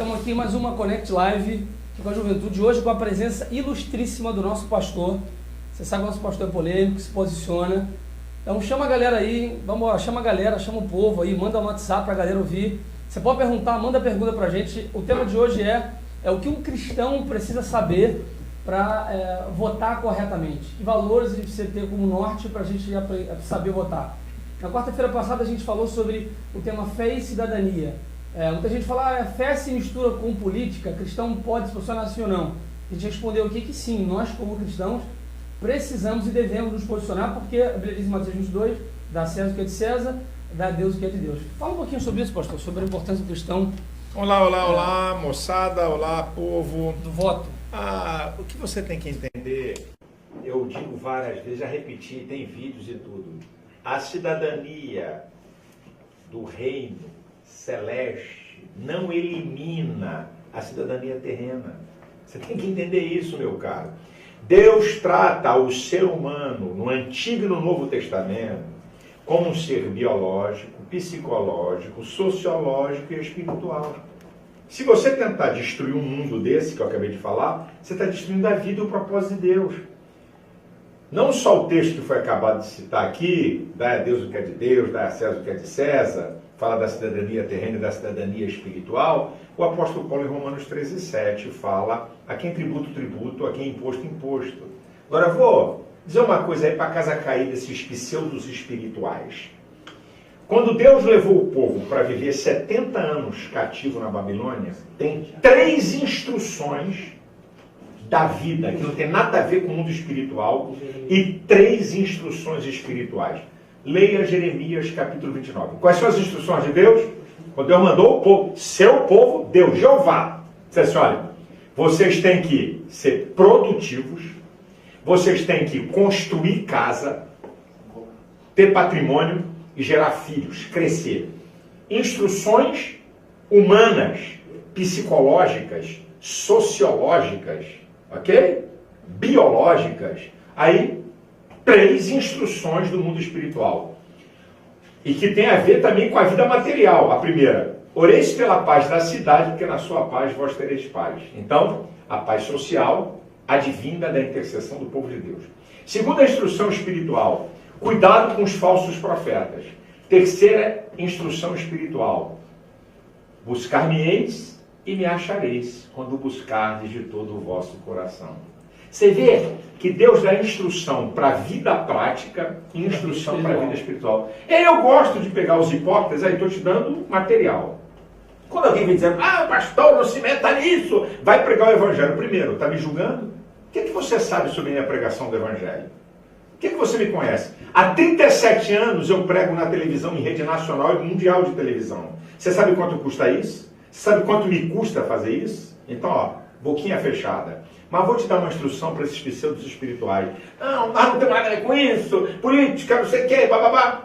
estamos aqui em mais uma Connect Live com a Juventude, hoje com a presença ilustríssima do nosso pastor. Você sabe que o nosso pastor é polêmico, se posiciona. Então chama a galera aí, chama a galera, chama o povo aí, manda um WhatsApp para a galera ouvir. Você pode perguntar, manda pergunta para a gente. O tema de hoje é o que um cristão precisa saber para votar corretamente. Que valores ele precisa ter como norte para a gente saber votar. Na quarta-feira passada a gente falou sobre o tema fé e cidadania. Muita gente fala, fé se mistura com política, cristão pode se posicionar assim ou não. A gente respondeu aqui que sim, nós como cristãos precisamos e devemos nos posicionar, porque a Bíblia diz em Mateus 22, dá a César o que é de César, dá a Deus o que é de Deus. Fala um pouquinho sobre isso, pastor, sobre a importância do cristão. Olá, moçada, olá, povo. Do voto. O que você tem que entender, eu digo várias vezes, já repeti, tem vídeos e tudo. A cidadania do reino celeste não elimina a cidadania terrena. Você tem que entender isso, meu caro. Deus trata o ser humano no Antigo e no Novo Testamento como um ser biológico, psicológico, sociológico e espiritual. Se você tentar destruir um mundo desse que eu acabei de falar, você está destruindo a vida e o propósito de Deus. Não só o texto que foi acabado de citar aqui, dá a Deus o que é de Deus, dá a César o que é de César, fala da cidadania terrena e da cidadania espiritual. O apóstolo Paulo em Romanos 13:7 fala a quem tributo, a quem imposto. Agora eu vou dizer uma coisa aí para casa cair desses pseudos espirituais. Quando Deus levou o povo para viver 70 anos cativo na Babilônia, tem 3 instruções da vida, que não tem nada a ver com o mundo espiritual, e 3 instruções espirituais. Leia Jeremias capítulo 29. Quais são as instruções de Deus? Quando Deus mandou o povo, seu povo, Deus, Jeová. Disse assim, olha, vocês têm que ser produtivos, vocês têm que construir casa, ter patrimônio e gerar filhos, crescer. Instruções humanas, psicológicas, sociológicas, ok? Biológicas. Aí, 3 instruções do mundo espiritual. E que tem a ver também com a vida material. A primeira, oreis pela paz da cidade, porque na sua paz vós tereis paz. Então, a paz social advinda da intercessão do povo de Deus. Segunda instrução espiritual, cuidado com os falsos profetas. Terceira instrução espiritual, buscar-me-eis e me achareis, quando buscardes de todo o vosso coração. Você vê que Deus dá instrução para a vida prática e instrução para a vida espiritual. Eu gosto de pegar os hipócritas, aí estou te dando material. Quando alguém vem dizendo, pastor, não se meta nisso, vai pregar o evangelho. Primeiro, está me julgando? O que você sabe sobre a minha pregação do evangelho? O que você me conhece? Há 37 anos eu prego na televisão, em rede nacional e mundial de televisão. Você sabe quanto custa isso? Você sabe quanto me custa fazer isso? Então, boquinha fechada. Mas vou te dar uma instrução para esses pseudos espirituais. Não tem nada a ver com isso. Política, não sei o que, bababá.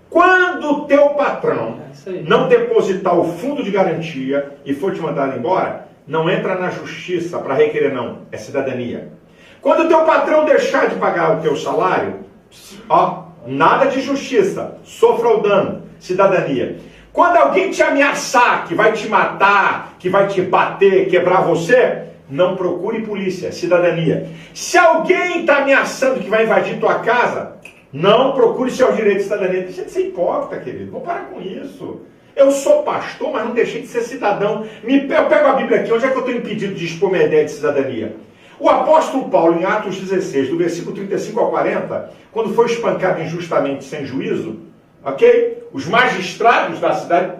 Quando o teu patrão não depositar o fundo de garantia e for te mandar embora, não entra na justiça para requerer, não. É cidadania. Quando o teu patrão deixar de pagar o teu salário, nada de justiça. Sofra o dano. Cidadania. Quando alguém te ameaçar, que vai te matar, que vai te bater, quebrar você, não procure polícia, cidadania. Se alguém está ameaçando que vai invadir tua casa, não procure seus direitos de cidadania. Deixa de ser hipócrita, querido. Vamos parar com isso. Eu sou pastor, mas não deixei de ser cidadão. Eu pego a Bíblia aqui, onde é que eu estou impedido de expor minha ideia de cidadania? O apóstolo Paulo, em Atos 16, do versículo 35 ao 40, quando foi espancado injustamente sem juízo, ok? Os magistrados da cidade,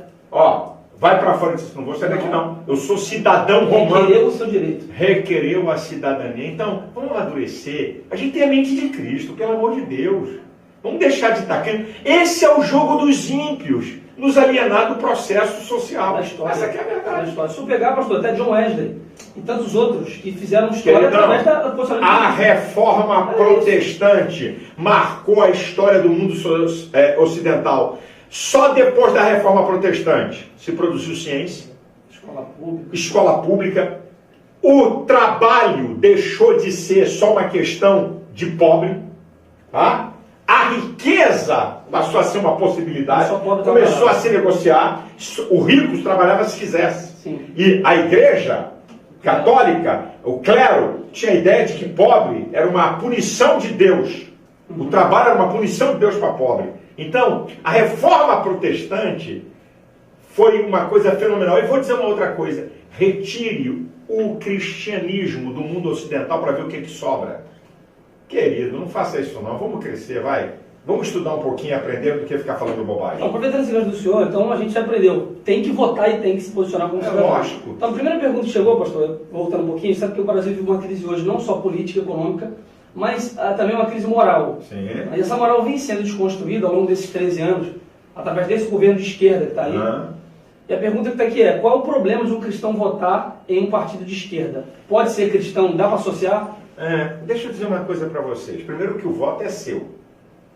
vai para fora e disse, não vou sair daqui não. Eu sou cidadão romano. Requereu o seu direito. Requereu a cidadania. Então, vamos amadurecer. A gente tem a mente de Cristo, pelo amor de Deus. Vamos deixar de estar querendo. Esse é o jogo dos ímpios, nos alienar do processo social. Da história. Essa aqui é a verdade. Se eu pegar, pastor, até John Wesley e tantos outros que fizeram história através da A reforma protestante marcou a história do mundo ocidental. Só depois da reforma protestante se produziu ciência, escola pública. O trabalho deixou de ser só uma questão de pobre. Tá? A riqueza passou a ser uma possibilidade. Começou a se negociar. O rico trabalhava se quisesse. Sim. E a igreja católica, o clero, tinha a ideia de que pobre era uma punição de Deus. O trabalho era uma punição de Deus para pobre. Então, a reforma protestante foi uma coisa fenomenal. E vou dizer uma outra coisa. Retire o cristianismo do mundo ocidental para ver o que sobra. Querido, não faça isso não. Vamos crescer, vai. Vamos estudar um pouquinho e aprender do que ficar falando bobagem. Então, aproveitando esse gancho do senhor, então a gente já aprendeu. Tem que votar e tem que se posicionar como cidadão. Lógico. Então, a primeira pergunta que chegou, pastor, voltando um pouquinho, sabe que o Brasil vive uma crise hoje, não só política, econômica, mas também uma crise moral. Sim. E essa moral vem sendo desconstruída ao longo desses 13 anos, através desse governo de esquerda que está aí. E a pergunta que está aqui é, qual é o problema de um cristão votar em um partido de esquerda? Pode ser cristão, dá para associar? Deixa eu dizer uma coisa para vocês. Primeiro que o voto é seu,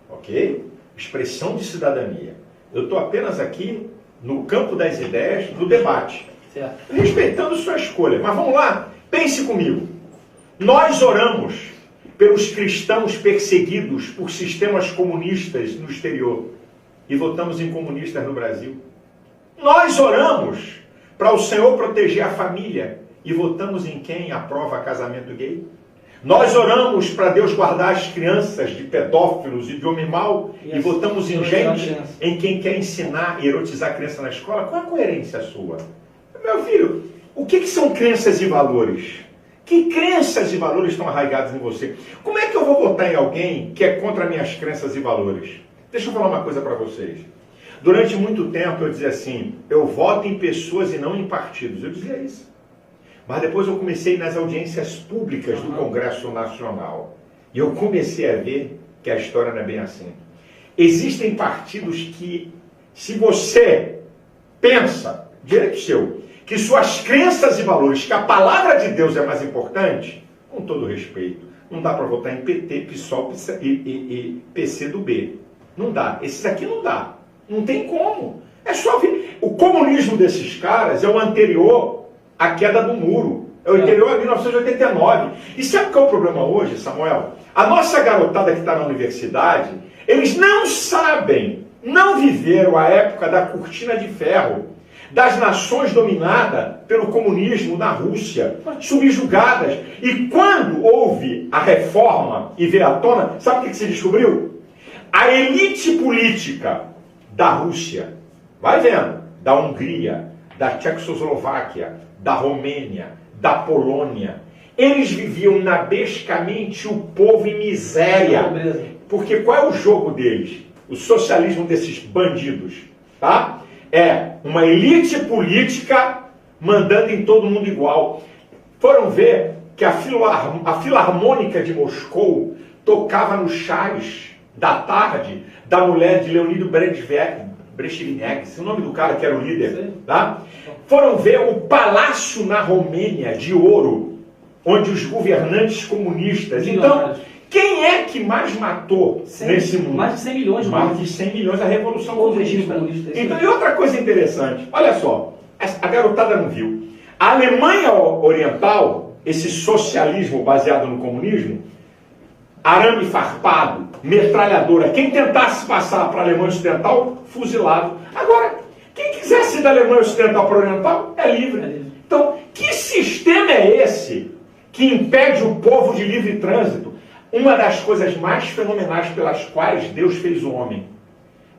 ok? Expressão de cidadania. Eu estou apenas aqui no campo das ideias, do debate. Certo. Respeitando sua escolha. Mas vamos lá, pense comigo. Nós oramos pelos cristãos perseguidos por sistemas comunistas no exterior e votamos em comunistas no Brasil. Nós oramos para o Senhor proteger a família e votamos em quem aprova casamento gay. Nós oramos para Deus guardar as crianças de pedófilos e de homem mau e votamos em gente em quem quer ensinar e erotizar a criança na escola. Qual é a coerência sua? Meu filho, o que são crenças e valores? Que crenças e valores estão arraigados em você? Como é que eu vou votar em alguém que é contra minhas crenças e valores? Deixa eu falar uma coisa para vocês. Durante muito tempo eu dizia assim, eu voto em pessoas e não em partidos. Eu dizia isso. Mas depois eu comecei nas audiências públicas do Congresso Nacional. E eu comecei a ver que a história não é bem assim. Existem partidos que, se você pensa, direito seu, que suas crenças e valores, que a palavra de Deus é mais importante, com todo respeito, não dá para votar em PT, PSOL e PCdoB. Não dá. Esses aqui não dá. Não tem como. É só ver. O comunismo desses caras é o anterior à queda do muro. É o anterior a 1989. E sabe qual é o problema hoje, Samuel? A nossa garotada que está na universidade, eles não sabem, não viveram a época da cortina de ferro, das nações dominadas pelo comunismo na Rússia, subjugadas. E quando houve a reforma e veio à tona, sabe o que se descobriu? A elite política da Rússia, vai vendo, da Hungria, da Tchecoslováquia, da Romênia, da Polônia, eles viviam inabescamente o povo em miséria. Porque qual é o jogo deles? O socialismo desses bandidos, tá? É uma elite política mandando em todo mundo igual. Foram ver que a Filarmônica de Moscou tocava no chás da tarde da mulher de Leonid Brezhnev, o nome do cara que era o líder, tá? Foram ver o palácio na Romênia de ouro, onde os governantes comunistas... Então, quem é que mais matou nesse mundo? Mais de 100 milhões. Mais de 100 milhões, a Revolução Comunista. Então, e outra coisa interessante, olha só, a garotada não viu. A Alemanha Oriental, esse socialismo baseado no comunismo, arame farpado, metralhadora, quem tentasse passar para a Alemanha Ocidental, fuzilado. Agora, quem quisesse ir da Alemanha Ocidental para a Oriental, é livre. Então, que sistema é esse que impede o povo de livre trânsito? Uma das coisas mais fenomenais pelas quais Deus fez o homem.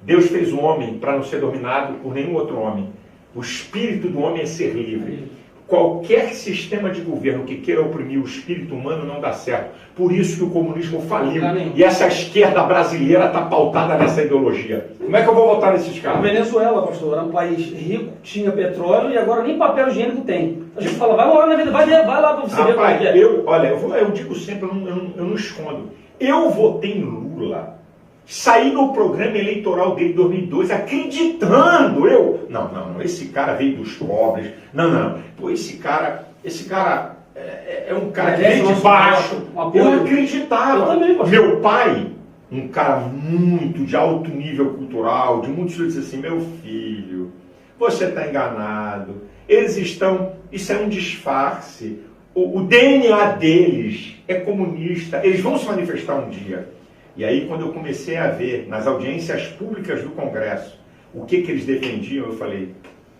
Deus fez o homem para não ser dominado por nenhum outro homem. O espírito do homem é ser livre. Qualquer sistema de governo que queira oprimir o espírito humano não dá certo. Por isso que o comunismo faliu. E essa esquerda brasileira está pautada nessa ideologia. Como é que eu vou votar nesses caras? A Venezuela, pastor, era um país rico, tinha petróleo e agora nem papel higiênico tem. A gente fala, vai morar na vida, vai lá para você ver como é que é. Eu digo sempre, eu não escondo. Eu votei em Lula. Saí no programa eleitoral dele em 2002 acreditando, não, esse cara veio dos pobres, não, pô, esse cara é um cara que veio de baixo, eu acreditava. Eu também, meu pai, um cara muito de alto nível cultural, de muitos disse assim, meu filho, você está enganado, isso é um disfarce, o DNA deles é comunista, eles vão se manifestar um dia. E aí, quando eu comecei a ver nas audiências públicas do Congresso o que eles defendiam, eu falei,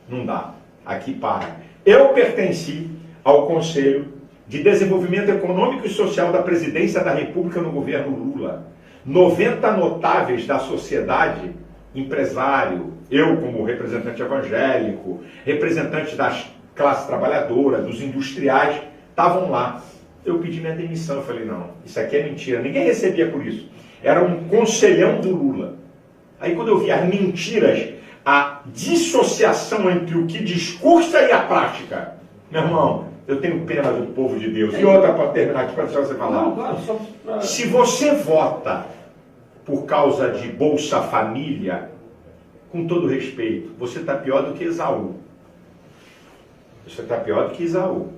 não dá, aqui para. Eu pertenci ao Conselho de Desenvolvimento Econômico e Social da Presidência da República no governo Lula. 90 notáveis da sociedade, empresário, eu como representante evangélico, representante da classe trabalhadora, dos industriais, estavam lá. Eu pedi minha demissão, eu falei, não, isso aqui é mentira, ninguém recebia por isso. Era um conselhão do Lula. Aí quando eu vi as mentiras, a dissociação entre o que discursa e a prática, meu irmão, eu tenho pena do povo de Deus. E outra para terminar aqui, para deixar você falar. Não, claro, só pra... Se você vota por causa de Bolsa Família, com todo respeito, você está pior do que Esaú. Você está pior do que Esaú.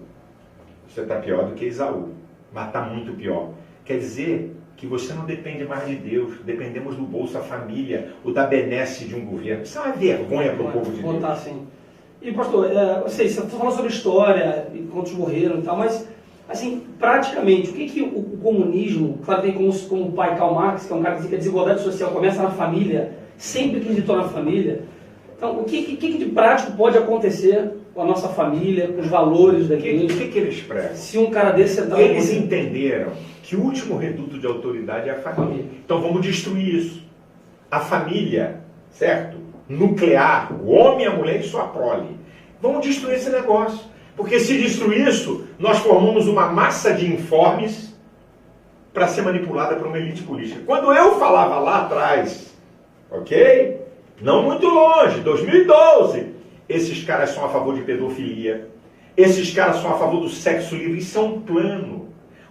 Você está pior do que Esaú. Mas está muito pior. Quer dizer que você não depende mais de Deus. Dependemos do Bolsa Família, ou da benesse de um governo. Isso é uma vergonha para o povo de Deus. Assim. E, pastor, eu sei, você está falando sobre história, e quantos morreram e tal, mas, assim, praticamente, o que o comunismo, claro, tem como pai Karl Marx, que é um cara que diz que a desigualdade social começa na família, sempre acreditou na família. Então, o que de prático pode acontecer com a nossa família, com os valores da igreja? O que eles pregam? Se um cara desse... Eles entenderam que o último reduto de autoridade é a família. Então vamos destruir isso. A família, certo? Nuclear, o homem, a mulher e sua prole. Vamos destruir esse negócio. Porque se destruir isso, nós formamos uma massa de informes para ser manipulada por uma elite política. Quando eu falava lá atrás, ok? Não muito longe, 2012, esses caras são a favor de pedofilia, esses caras são a favor do sexo livre, isso é um plano.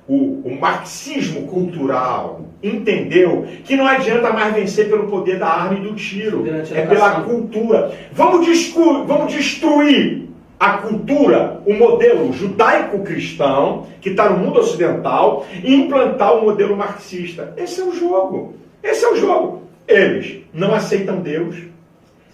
O marxismo cultural entendeu que não adianta mais vencer pelo poder da arma e do tiro, é pela cultura. Vamos destruir a cultura, o modelo judaico-cristão, que está no mundo ocidental, e implantar o modelo marxista. Esse é o jogo. Esse é o jogo. Eles não aceitam Deus,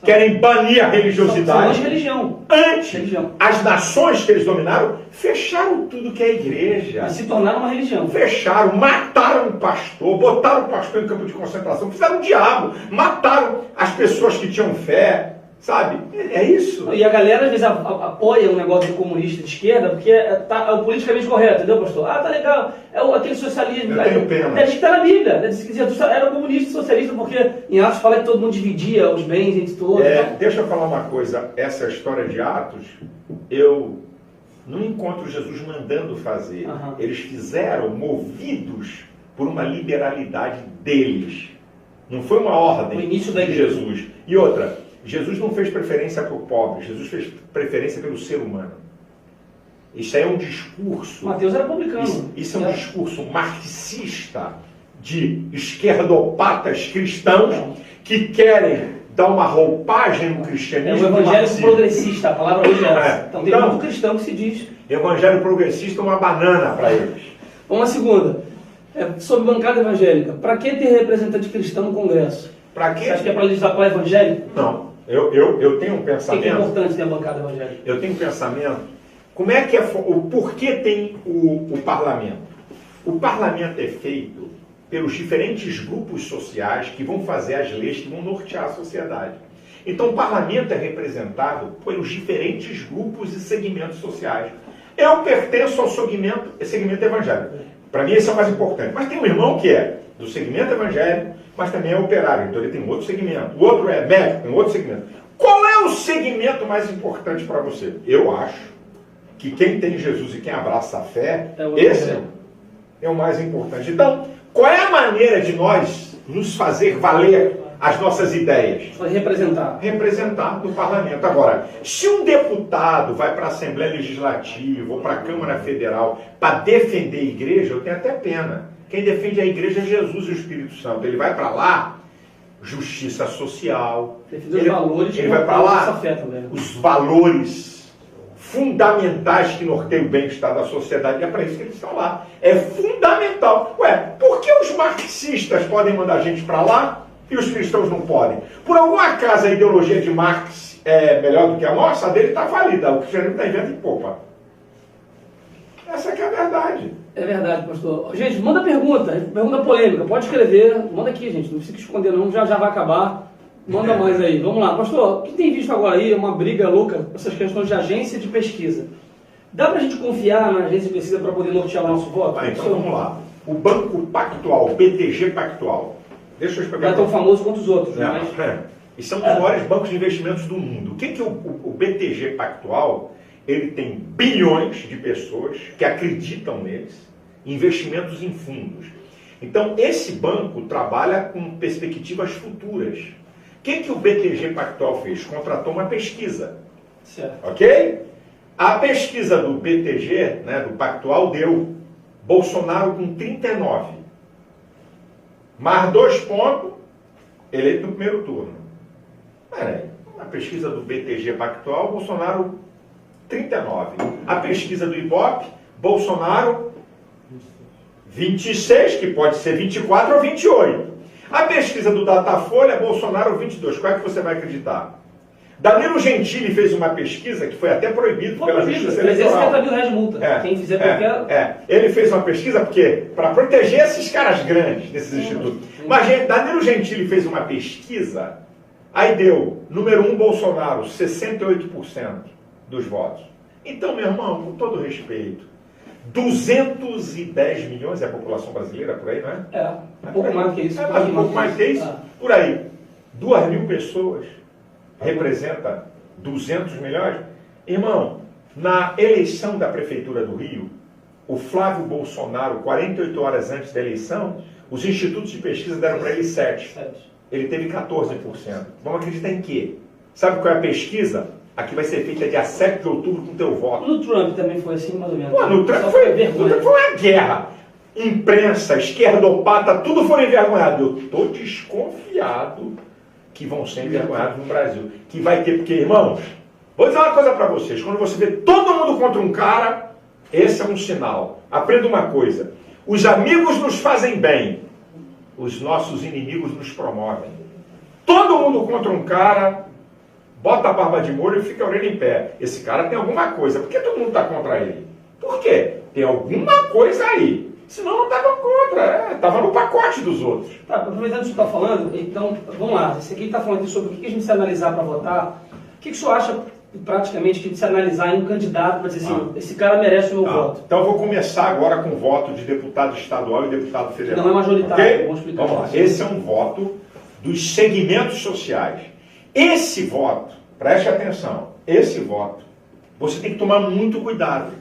querem banir a religiosidade. São religião. Antes, as nações que eles dominaram fecharam tudo que é igreja. E se tornaram uma religião. Fecharam, mataram o pastor, botaram o pastor em campo de concentração, fizeram o diabo, mataram as pessoas que tinham fé. Sabe? É isso. E a galera às vezes apoia um negócio de comunista de esquerda porque é o politicamente correto, entendeu, pastor? Ah, tá legal, aquele socialismo. Eu tenho pena. É que tá na Bíblia. Era comunista e socialista porque em Atos fala que todo mundo dividia os bens entre todos. Deixa eu falar uma coisa. Essa história de Atos, eu não encontro Jesus mandando fazer. Eles fizeram movidos por uma liberalidade deles. Não foi uma ordem o início de Jesus. E outra, Jesus não fez preferência para o pobre, Jesus fez preferência pelo ser humano. Isso aí é um discurso... Mateus era publicano. Isso é um discurso marxista de esquerdopatas cristãos que querem dar uma roupagem no cristianismo. É o evangelho progressista, a palavra hoje é essa. Então tem muito cristão que se diz... Evangelho progressista é uma banana para eles. Uma segunda, sobre bancada evangélica. Para que ter representante cristão no Congresso? Para quê? Você acha que é para legislar para evangélico? Não. Eu tenho um pensamento... O que é importante ter a bancada evangélica? Eu tenho um pensamento... Como é que o porquê tem o parlamento? O parlamento é feito pelos diferentes grupos sociais que vão fazer as leis que vão nortear a sociedade. Então o parlamento é representado pelos diferentes grupos e segmentos sociais. Eu pertenço ao segmento evangélico. Para mim esse é o mais importante. Mas tem um irmão que é do segmento evangélico, mas também é operário, então ele tem um outro segmento. O outro é médico, tem um outro segmento. Qual é o segmento mais importante para você? Eu acho que quem tem Jesus e quem abraça a fé, esse é o mais importante. Então, qual é a maneira de nós nos fazer valer as nossas ideias? Representar no parlamento. Agora, se um deputado vai para a Assembleia Legislativa ou para a Câmara Federal para defender a igreja, eu tenho até pena. Quem defende a igreja é Jesus e o Espírito Santo. Ele vai para lá, justiça social. Ele vai para lá, os valores fundamentais que norteiam o bem-estar da sociedade. É para isso que eles estão lá. É fundamental. Ué, por que os marxistas podem mandar a gente para lá e os cristãos não podem? Por algum acaso a ideologia de Marx é melhor do que a nossa? A dele está falida. O cristianismo está inventando e poupa. Essa que é a verdade. É verdade, pastor. Gente, manda pergunta polêmica, pode escrever, manda aqui, gente, não precisa esconder não, já vai acabar. Manda mais aí. Vamos lá. Pastor, o que tem visto agora aí é uma briga louca com essas questões de agência de pesquisa. Dá pra gente confiar na agência de pesquisa para poder nortear o nosso voto? Então vamos lá. O Banco Pactual, o BTG Pactual. Deixa eu explicar. Não é tão famoso quanto os outros, mas... E são os maiores bancos de investimentos do mundo. O que o BTG Pactual? Ele tem bilhões de pessoas que acreditam neles, investimentos em fundos. Então, esse banco trabalha com perspectivas futuras. O que o BTG Pactual fez? Contratou uma pesquisa. Certo. Ok? A pesquisa do BTG, né, do Pactual, deu Bolsonaro com 39. Mais 2 pontos, eleito no primeiro turno. Peraí, a pesquisa do BTG Pactual, Bolsonaro 39. A pesquisa do Ibope, Bolsonaro 26, que pode ser 24 ou 28. A pesquisa do Datafolha, Bolsonaro 22. Qual é que você vai acreditar? Danilo Gentili fez uma pesquisa que foi até proibido pela Justiça Eleitoral. 350 mil reais de multa. Quem fizer qualquer... Ele fez uma pesquisa porque para proteger esses caras grandes desses institutos. Mas Danilo Gentili fez uma pesquisa, aí deu, número 1, Bolsonaro, 68% dos votos. Então, meu irmão, com todo respeito, 210 milhões é a população brasileira, por aí, não é? Um pouco mais que isso. Um pouco mais que isso. Por aí. 2.000 pessoas representa 200 milhões. Irmão, na eleição da Prefeitura do Rio, o Flávio Bolsonaro, 48 horas antes da eleição, os institutos de pesquisa deram para ele 7. Ele teve 14%. Vamos acreditar em quê? Sabe qual é a pesquisa? Aqui vai ser feita dia 7 de outubro com o teu voto. No Trump também foi assim, mais ou menos. Pô, no Trump foi uma guerra. Imprensa, esquerdopata, tudo foram envergonhados. Eu estou desconfiado que vão ser envergonhados no Brasil. Que vai ter, porque, irmãos, vou dizer uma coisa para vocês. Quando você vê todo mundo contra um cara, esse é um sinal. Aprenda uma coisa. Os amigos nos fazem bem. Os nossos inimigos nos promovem. Todo mundo contra um cara... Bota a barba de molho e fica a orelha em pé. Esse cara tem alguma coisa. Por que todo mundo está contra ele? Por quê? Tem alguma coisa aí. Senão não estava contra. Estava no pacote dos outros. Tá, aproveitando o que você está falando, então, vamos lá. Esse aqui está falando sobre o que a gente se analisar para votar. O que o senhor acha, praticamente, que de se analisar em um candidato para dizer assim, esse cara merece o meu voto? Então, eu vou começar agora com o voto de deputado estadual e deputado federal. Não é majoritário. Okay? Vamos explicar. Vamos lá. Esse é um voto dos segmentos sociais. Esse voto, preste atenção, esse voto, você tem que tomar muito cuidado,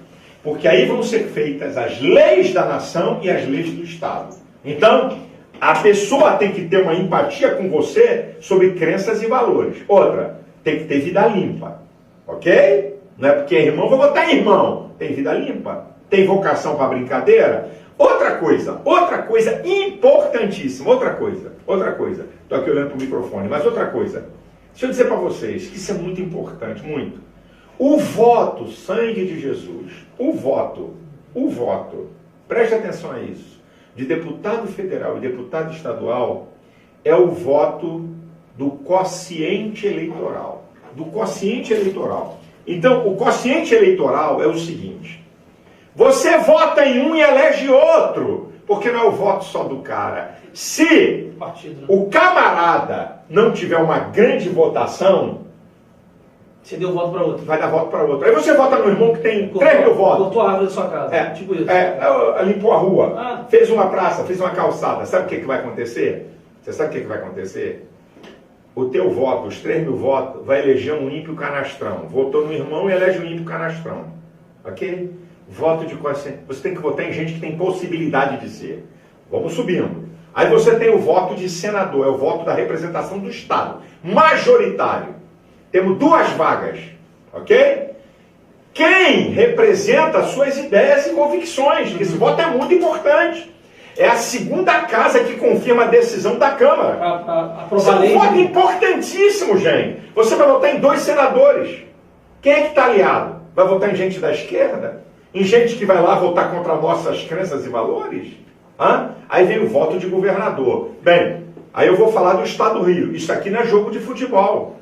porque aí vão ser feitas as leis da nação e as leis do Estado. Então, a pessoa tem que ter uma empatia com você sobre crenças e valores. Outra, tem que ter vida limpa, ok? Não é porque é irmão, vou votar em irmão. Tem vida limpa, tem vocação para brincadeira. Outra coisa importantíssima, outra coisa. Estou aqui olhando para o microfone, mas outra coisa. Deixa eu dizer para vocês que isso é muito importante, muito. O voto, sangue de Jesus, o voto, preste atenção a isso, de deputado federal e deputado estadual, é o voto do quociente eleitoral. Então, o quociente eleitoral é o seguinte, você vota em um e elege outro, porque não é o voto só do cara. Se o camarada não tiver uma grande votação, você deu voto para outro. Vai dar voto para outro. Aí você vota no irmão que tem 3 mil votos. Cortou a árvore da sua casa. Tipo isso. Limpou a rua, fez uma praça, fez uma calçada. Sabe o que vai acontecer? Você sabe o que vai acontecer? O teu voto, os 3 mil votos, vai eleger um ímpio canastrão. Votou no irmão e elege um ímpio canastrão. Ok? Voto de quociente. Você tem que votar em gente que tem possibilidade de ser. Vamos subindo. Aí você tem o voto de senador, é o voto da representação do Estado, majoritário. Temos 2 vagas, ok? Quem representa suas ideias e convicções, esse voto é muito importante. É a segunda casa que confirma a decisão da Câmara. Esse é um voto importantíssimo, gente. Você vai votar em 2 senadores. Quem é que está aliado? Vai votar em gente da esquerda? Em gente que vai lá votar contra nossas crenças e valores? Aí vem o voto de governador. Bem, aí eu vou falar do Estado do Rio. Isso aqui não é jogo de futebol.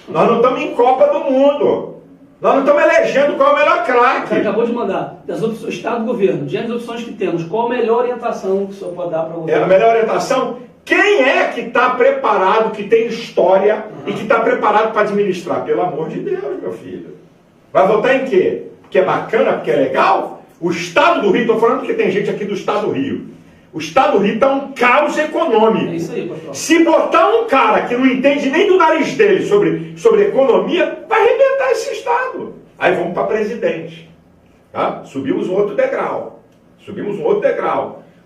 Nós não estamos em Copa do Mundo. Nós não estamos elegendo qual é o melhor craque. Você acabou de mandar. Das opções, Estado e governo. Diante das opções que temos, qual a melhor orientação que o senhor pode dar para o governo? A melhor orientação, Quem é que está preparado, que tem história e que está preparado para administrar? Pelo amor de Deus, meu filho. Vai votar em quê? Porque é bacana, porque é legal? O Estado do Rio, estou falando que tem gente aqui do Estado do Rio. O Estado do Rio está um caos econômico. É isso aí, pastor. Se botar um cara que não entende nem do nariz dele sobre economia, vai arrebentar esse Estado. Aí vamos para presidente. Tá? Subimos um outro degrau.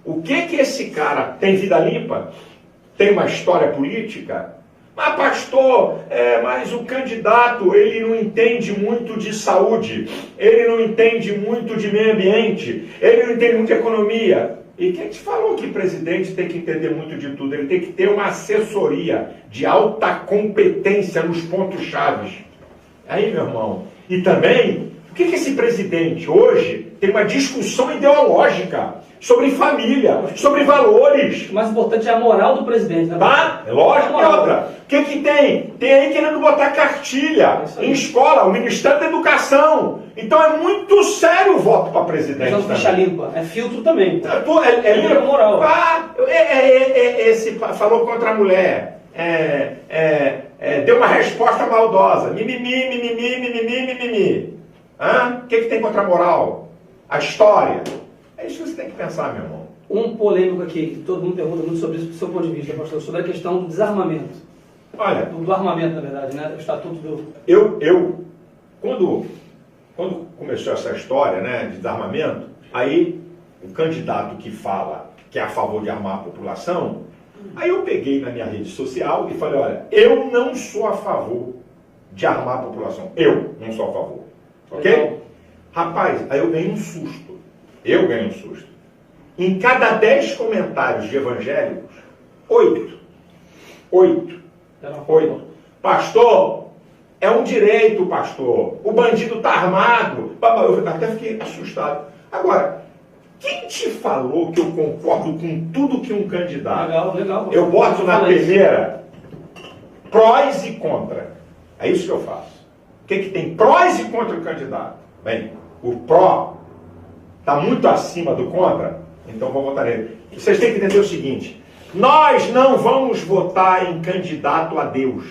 O que esse cara tem vida limpa? Tem uma história política? Mas pastor, mas o candidato, ele não entende muito de saúde, ele não entende muito de meio ambiente, ele não entende muito de economia. E quem te falou que presidente tem que entender muito de tudo? Ele tem que ter uma assessoria de alta competência nos pontos chaves. Aí, meu irmão, e também, por que esse presidente hoje tem uma discussão ideológica sobre família, sobre valores? O mais importante é a moral do presidente, né? Tá? É lógico que é outra. O que tem? Tem aí querendo botar cartilha em escola, o Ministério da Educação. Então é muito sério o voto para presidente. Não ficha limpa, é filtro também. É moral. Esse falou contra a mulher. Deu uma resposta maldosa. Mimimi. O que tem contra a moral? A história. É isso que você tem que pensar, meu irmão. Um polêmico aqui, que todo mundo pergunta muito sobre isso do seu ponto de vista, pastor, sobre a questão do desarmamento. Olha... Do armamento, na verdade, né? O estatuto do... Quando começou essa história, né, de desarmamento, aí o candidato que fala que é a favor de armar a população, aí eu peguei na minha rede social e falei, olha, eu não sou a favor de armar a população. Eu não sou a favor. Ok? Legal. Rapaz, aí eu ganhei um susto. Em cada 10 comentários de evangélicos, 8. Pastor, é um direito, pastor. O bandido está armado. Eu até fiquei assustado. Agora, quem te falou que eu concordo com tudo que um candidato... Legal. Eu boto na peneira prós e contra. É isso que eu faço. O que tem prós e contra o candidato? Bem, o pró está muito acima do contra, então vou votar nele. Vocês têm que entender o seguinte: nós não vamos votar em candidato a Deus.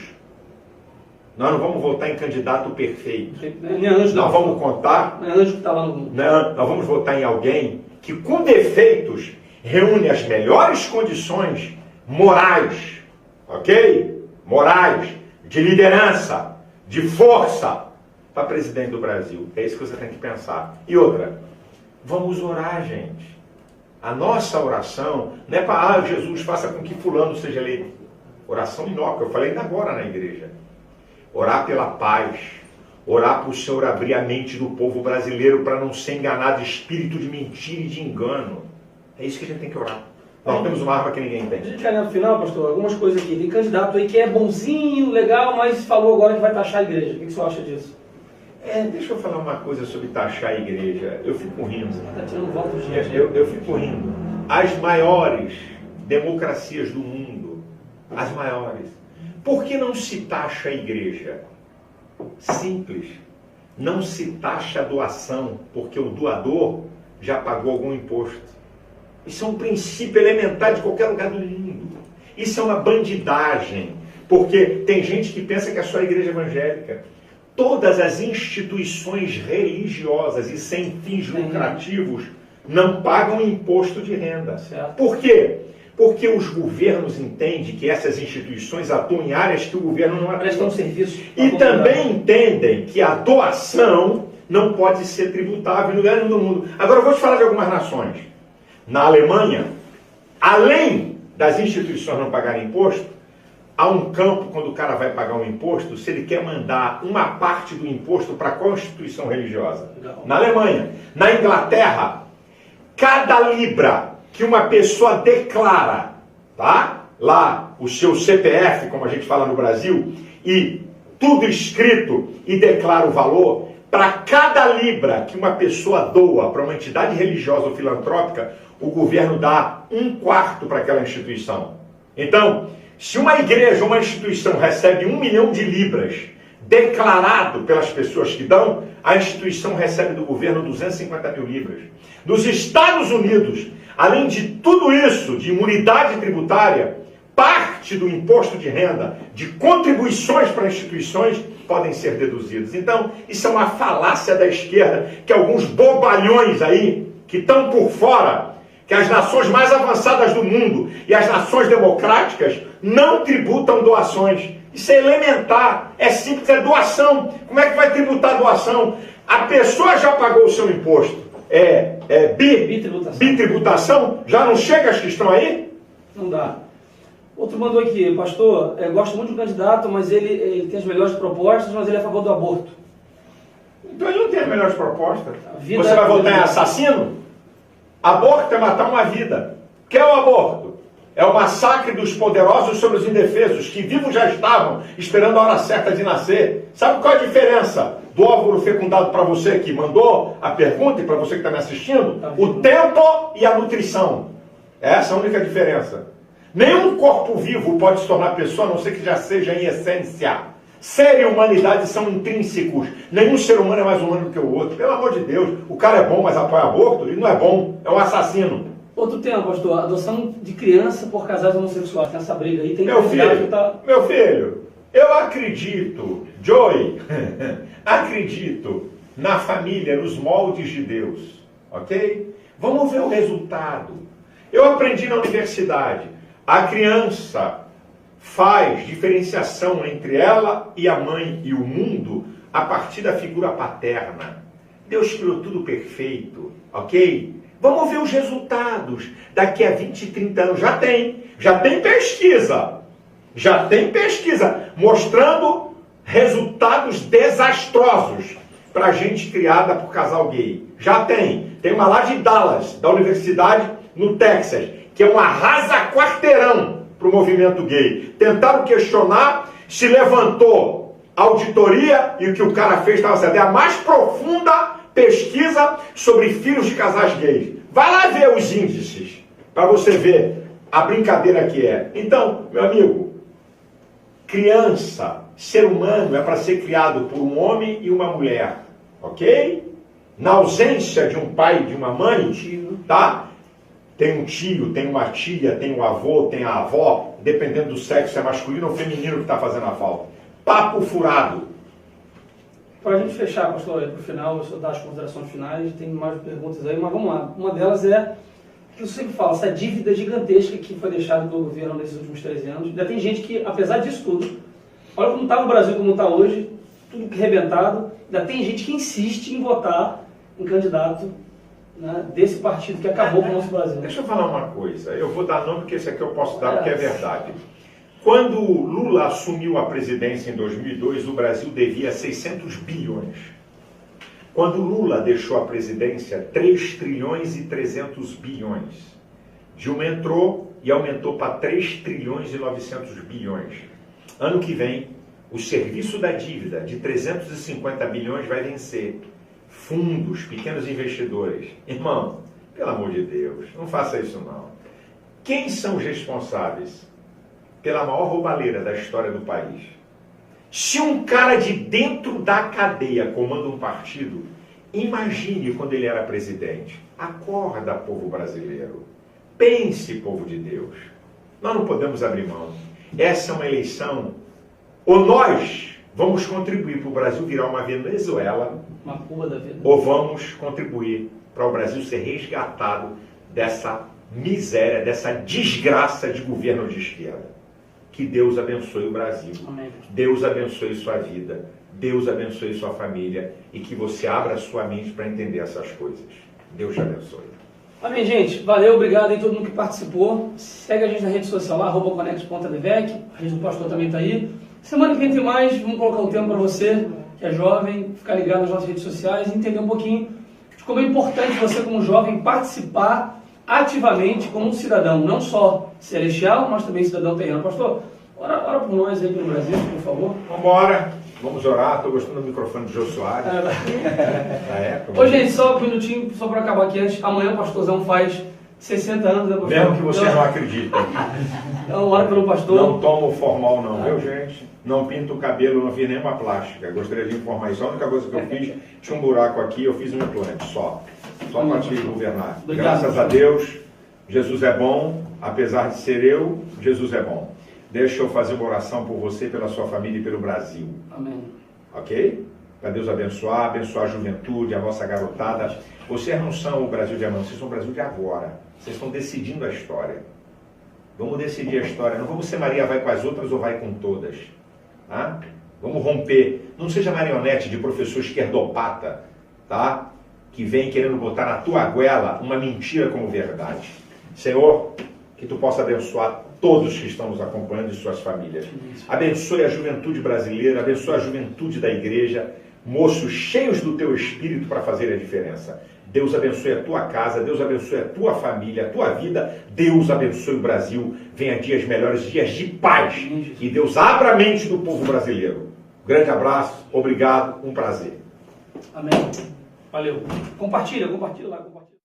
Nós não vamos votar em candidato perfeito. Nós vamos contar. Nós vamos votar em alguém que, com defeitos, reúne as melhores condições morais, ok? Morais, de liderança, de força, para presidente do Brasil. É isso que você tem que pensar. E outra, vamos orar, gente. A nossa oração não é para, Jesus, faça com que fulano seja eleito. Oração inócua, eu falei ainda agora na igreja. Orar pela paz, orar para o Senhor abrir a mente do povo brasileiro para não ser enganado, espírito de mentira e de engano. É isso que a gente tem que orar. Nós temos uma arma que ninguém tem. A gente quer no final, pastor, algumas coisas aqui. Tem candidato aí que é bonzinho, legal, mas falou agora que vai taxar a igreja. O que você acha disso? Deixa eu falar uma coisa sobre taxar a igreja. Eu fico rindo. Está tirando voto de gente. Eu fico rindo. As maiores democracias do mundo, as maiores, por que não se taxa a igreja? Simples. Não se taxa a doação, porque o doador já pagou algum imposto. Isso é um princípio elementar de qualquer lugar do mundo. Isso é uma bandidagem, porque tem gente que pensa que é só a igreja evangélica. Todas as instituições religiosas e sem fins lucrativos não pagam imposto de renda. Certo. Por quê? Porque os governos entendem que essas instituições atuam em áreas que o governo não prestam um serviço. E também entendem que a doação não pode ser tributável em lugar nenhum do mundo. Agora eu vou te falar de algumas nações. Na Alemanha, além das instituições não pagarem imposto, há um campo quando o cara vai pagar um imposto, se ele quer mandar uma parte do imposto para qual instituição religiosa? Legal. Na Alemanha. Na Inglaterra, cada libra que uma pessoa declara, tá? Lá, o seu CPF, como a gente fala no Brasil, e tudo escrito e declara o valor, para cada libra que uma pessoa doa para uma entidade religiosa ou filantrópica, o governo dá 1/4 para aquela instituição. Então, se uma igreja ou uma instituição recebe 1 milhão de libras declarado pelas pessoas que dão, a instituição recebe do governo 250 mil libras. Nos Estados Unidos, além de tudo isso, de imunidade tributária, parte do imposto de renda, de contribuições para instituições, podem ser deduzidos. Então, isso é uma falácia da esquerda, que alguns bobalhões aí, que estão por fora, que as nações mais avançadas do mundo e as nações democráticas não tributam doações. Isso é elementar, é simples, é doação. Como é que vai tributar a doação? A pessoa já pagou o seu imposto. Bitributação, já não chega as que estão aí? Não dá. Outro mandou aqui, pastor, gosto muito do candidato, mas ele tem as melhores propostas, mas ele é a favor do aborto. Então ele não tem as melhores propostas. Você vai votar em assassino? Aborto é matar uma vida. O que é o aborto? É o massacre dos poderosos sobre os indefesos, que vivos já estavam, esperando a hora certa de nascer. Sabe qual é a diferença do óvulo fecundado para você que mandou a pergunta e para você que está me assistindo? O tempo e a nutrição. Essa é a única diferença. Nenhum corpo vivo pode se tornar pessoa, a não ser que já seja em essência. Ser e humanidade são intrínsecos. Nenhum ser humano é mais humano do que o outro. Pelo amor de Deus, o cara é bom, mas apoia aborto? Ele não é bom, é um assassino. Outro tema, pastor, adoção de criança por casais homossexuais. Tem essa briga aí. Tem meu filho, eu acredito, Joey, acredito na família, nos moldes de Deus, ok? Vamos ver o resultado. Eu aprendi na universidade, a criança faz diferenciação entre ela e a mãe e o mundo a partir da figura paterna. Deus criou tudo perfeito, ok? Vamos ver os resultados daqui a 20, 30 anos. Já tem pesquisa mostrando resultados desastrosos para gente criada por casal gay. Já tem uma lá de Dallas, da universidade no Texas, que é um arrasa-quarteirão para o movimento gay. Tentaram questionar, se levantou a auditoria e o que o cara fez estava certo. É a mais profunda pesquisa sobre filhos de casais gays. Vai lá ver os índices, para você ver a brincadeira que é. Então, meu amigo, criança, ser humano é para ser criado por um homem e uma mulher, ok? Na ausência de um pai e de uma mãe, tá? Tem um tio, tem uma tia, tem um avô, tem a avó, dependendo do sexo, é masculino ou feminino que está fazendo a falta. Papo furado. Para a gente fechar, pastor, para o final, eu só dar as considerações finais, tem mais perguntas aí, mas vamos lá. Uma delas é, que eu sempre falo, essa dívida gigantesca que foi deixada pelo governo nesses últimos 13 anos. Ainda tem gente que, apesar disso tudo, olha como está no Brasil, como está hoje, tudo arrebentado, ainda tem gente que insiste em votar em candidato, né, desse partido que acabou com o nosso Brasil. Deixa eu falar uma coisa, eu vou dar nome porque esse aqui eu posso dar porque é verdade. Quando Lula assumiu a presidência em 2002, o Brasil devia 600 bilhões. Quando Lula deixou a presidência, 3 trilhões e 300 bilhões. Dilma entrou e aumentou para 3 trilhões e 900 bilhões. Ano que vem, o serviço da dívida de 350 bilhões vai vencer. Fundos, pequenos investidores. Irmão, pelo amor de Deus, não faça isso não. Quem são os responsáveis pela maior roubalheira da história do país? Se um cara de dentro da cadeia comanda um partido, imagine quando ele era presidente. Acorda, povo brasileiro. Pense, povo de Deus. Nós não podemos abrir mão. Essa é uma eleição. Ou nós vamos contribuir para o Brasil virar uma Venezuela, uma Cuba da vida, ou vamos contribuir para o Brasil ser resgatado dessa miséria, dessa desgraça de governo de esquerda. Que Deus abençoe o Brasil. Amém. Deus abençoe sua vida. Deus abençoe sua família. E que você abra a sua mente para entender essas coisas. Deus te abençoe. Amém, gente. Valeu, obrigado aí todo mundo que participou. Segue a gente na rede social lá, @conexo.advec. A rede do pastor também está aí. Semana que vem tem mais. Vamos colocar o tempo para você, que é jovem, ficar ligado nas nossas redes sociais e entender um pouquinho de como é importante você, como jovem, participar ativamente como um cidadão, não só celestial, mas também cidadão terreno. Pastor, ora por nós aí pelo Brasil, por favor. Vamos embora, vamos orar. Estou gostando do microfone do Jô Soares. Ô, gente, só um minutinho, só para acabar aqui antes. Amanhã o pastorzão faz 60 anos, né, pastor? Mesmo que você não acredite. Então, ora pelo pastor. Não tomo formal não, viu, gente? Não pinto o cabelo, não fiz nenhuma plástica. Gostaria de informar isso. A única coisa que eu fiz, tinha um buraco aqui, eu fiz um implante, só para te governar. Obrigado. Graças a Deus, Jesus é bom, apesar de ser eu, Jesus é bom. Deixa eu fazer uma oração por você, pela sua família e pelo Brasil. Amém. Ok? Para Deus abençoar a juventude, a nossa garotada. Vocês não são o Brasil de amanhã, vocês são o Brasil de agora. Vocês estão decidindo a história. Vamos decidir a história. Não vamos ser Maria vai com as outras ou vai com todas. Tá? Vamos romper. Não seja marionete de professor esquerdopata, tá? Que vem querendo botar na tua goela uma mentira como verdade. Senhor, que tu possa abençoar todos que estão nos acompanhando e suas famílias. Abençoe a juventude brasileira, abençoe a juventude da igreja, moços cheios do teu espírito para fazer a diferença. Deus abençoe a tua casa, Deus abençoe a tua família, a tua vida. Deus abençoe o Brasil. Venha dias melhores, dias de paz. E Deus abra a mente do povo brasileiro. Grande abraço, obrigado, um prazer. Amém. Valeu. Compartilha lá, compartilha.